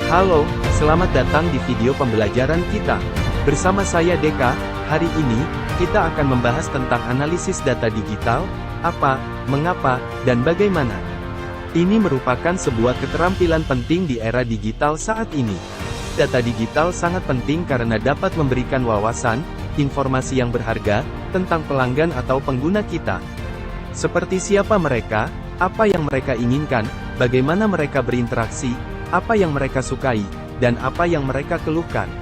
Halo, selamat datang di video pembelajaran kita. Bersama saya Deka, hari ini, kita akan membahas tentang analisis data digital, apa, mengapa, dan bagaimana. Ini merupakan sebuah keterampilan penting di era digital saat ini. Data digital sangat penting karena dapat memberikan wawasan, informasi yang berharga, tentang pelanggan atau pengguna kita. Seperti siapa mereka, apa yang mereka inginkan, bagaimana mereka berinteraksi, apa yang mereka sukai, dan apa yang mereka keluhkan.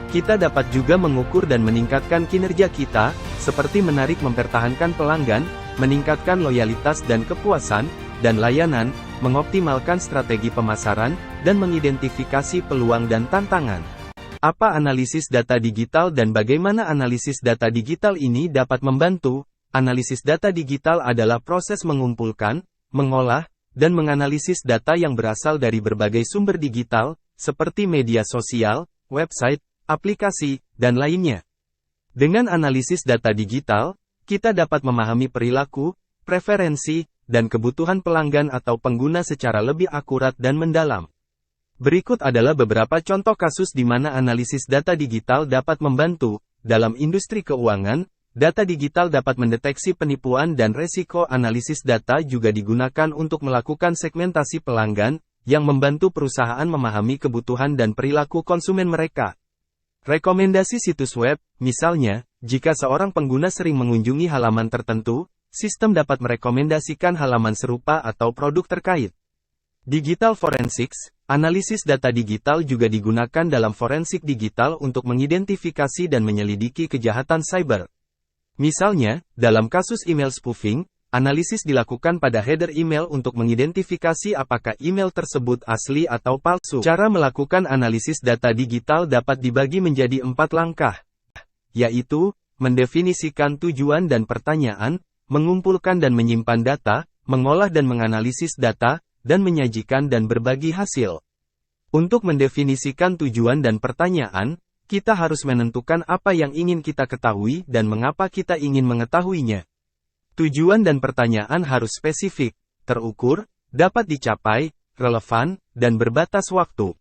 Kita dapat juga mengukur dan meningkatkan kinerja kita, seperti menarik mempertahankan pelanggan, meningkatkan loyalitas dan kepuasan, dan layanan, mengoptimalkan strategi pemasaran, dan mengidentifikasi peluang dan tantangan. Apa analisis data digital dan bagaimana analisis data digital ini dapat membantu? Analisis data digital adalah proses mengumpulkan, mengolah, dan menganalisis data yang berasal dari berbagai sumber digital, seperti media sosial, website, aplikasi, dan lainnya. Dengan analisis data digital, kita dapat memahami perilaku, preferensi, dan kebutuhan pelanggan atau pengguna secara lebih akurat dan mendalam. Berikut adalah beberapa contoh kasus di mana analisis data digital dapat membantu. Dalam industri keuangan, data digital dapat mendeteksi penipuan dan resiko. Analisis data juga digunakan untuk melakukan segmentasi pelanggan, yang membantu perusahaan memahami kebutuhan dan perilaku konsumen mereka. Rekomendasi situs web, misalnya, jika seorang pengguna sering mengunjungi halaman tertentu, sistem dapat merekomendasikan halaman serupa atau produk terkait. Digital forensics, analisis data digital juga digunakan dalam forensik digital untuk mengidentifikasi dan menyelidiki kejahatan cyber. Misalnya, dalam kasus email spoofing, analisis dilakukan pada header email untuk mengidentifikasi apakah email tersebut asli atau palsu. Cara melakukan analisis data digital dapat dibagi menjadi 4 langkah, yaitu, mendefinisikan tujuan dan pertanyaan, mengumpulkan dan menyimpan data, mengolah dan menganalisis data, dan menyajikan dan berbagi hasil. Untuk mendefinisikan tujuan dan pertanyaan, kita harus menentukan apa yang ingin kita ketahui dan mengapa kita ingin mengetahuinya. Tujuan dan pertanyaan harus spesifik, terukur, dapat dicapai, relevan, dan berbatas waktu.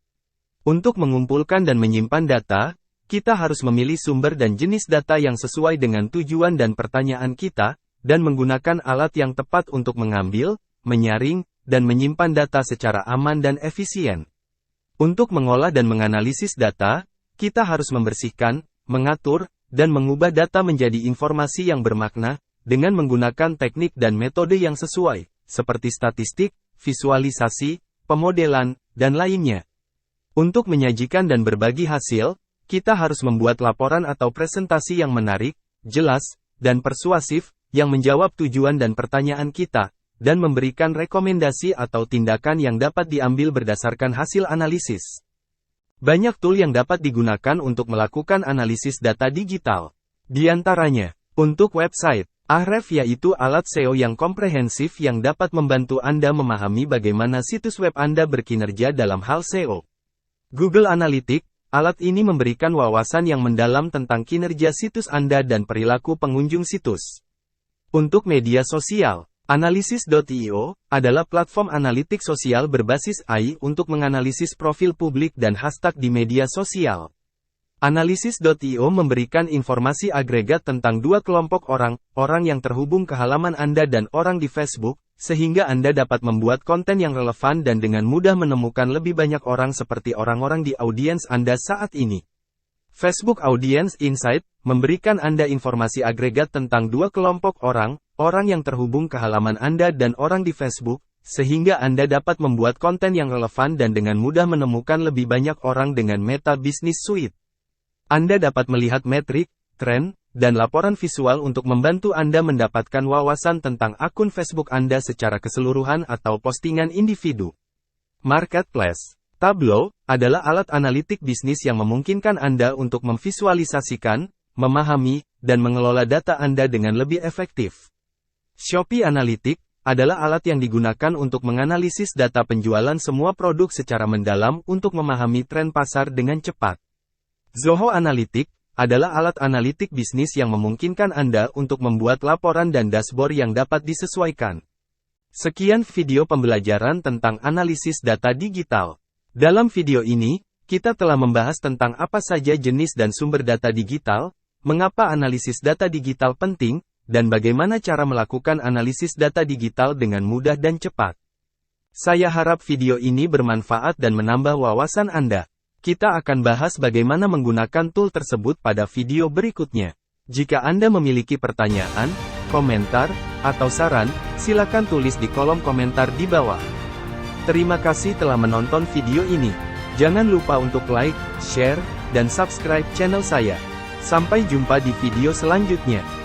Untuk mengumpulkan dan menyimpan data, kita harus memilih sumber dan jenis data yang sesuai dengan tujuan dan pertanyaan kita, dan menggunakan alat yang tepat untuk mengambil, menyaring, dan menyimpan data secara aman dan efisien. Untuk mengolah dan menganalisis data, kita harus membersihkan, mengatur, dan mengubah data menjadi informasi yang bermakna, dengan menggunakan teknik dan metode yang sesuai, seperti statistik, visualisasi, pemodelan, dan lainnya. Untuk menyajikan dan berbagi hasil, kita harus membuat laporan atau presentasi yang menarik, jelas, dan persuasif, yang menjawab tujuan dan pertanyaan kita, dan memberikan rekomendasi atau tindakan yang dapat diambil berdasarkan hasil analisis. Banyak tool yang dapat digunakan untuk melakukan analisis data digital. Di antaranya, untuk website, Ahref yaitu alat SEO yang komprehensif yang dapat membantu Anda memahami bagaimana situs web Anda berkinerja dalam hal SEO. Google Analytics, alat ini memberikan wawasan yang mendalam tentang kinerja situs Anda dan perilaku pengunjung situs. Untuk media sosial, Analysis.io adalah platform analitik sosial berbasis AI untuk menganalisis profil publik dan hashtag di media sosial. Analysis.io memberikan informasi agregat tentang dua kelompok orang yang terhubung ke halaman Anda dan orang di Facebook, sehingga Anda dapat membuat konten yang relevan dan dengan mudah menemukan lebih banyak orang seperti orang-orang di audiens Anda saat ini. Facebook Audience Insight memberikan Anda informasi agregat tentang dua kelompok orang yang terhubung ke halaman Anda dan orang di Facebook, sehingga Anda dapat membuat konten yang relevan dan dengan mudah menemukan lebih banyak orang dengan Meta Business Suite. Anda dapat melihat metrik, tren, dan laporan visual untuk membantu Anda mendapatkan wawasan tentang akun Facebook Anda secara keseluruhan atau postingan individu. Marketplace Tableau adalah alat analitik bisnis yang memungkinkan Anda untuk memvisualisasikan, memahami, dan mengelola data Anda dengan lebih efektif. Shopee Analytics adalah alat yang digunakan untuk menganalisis data penjualan semua produk secara mendalam untuk memahami tren pasar dengan cepat. Zoho Analytics adalah alat analitik bisnis yang memungkinkan Anda untuk membuat laporan dan dashboard yang dapat disesuaikan. Sekian video pembelajaran tentang analisis data digital. Dalam video ini, kita telah membahas tentang apa saja jenis dan sumber data digital, mengapa analisis data digital penting, dan bagaimana cara melakukan analisis data digital dengan mudah dan cepat. Saya harap video ini bermanfaat dan menambah wawasan Anda. Kita akan bahas bagaimana menggunakan tool tersebut pada video berikutnya. Jika Anda memiliki pertanyaan, komentar, atau saran, silakan tulis di kolom komentar di bawah. Terima kasih telah menonton video ini. Jangan lupa untuk like, share, dan subscribe channel saya. Sampai jumpa di video selanjutnya.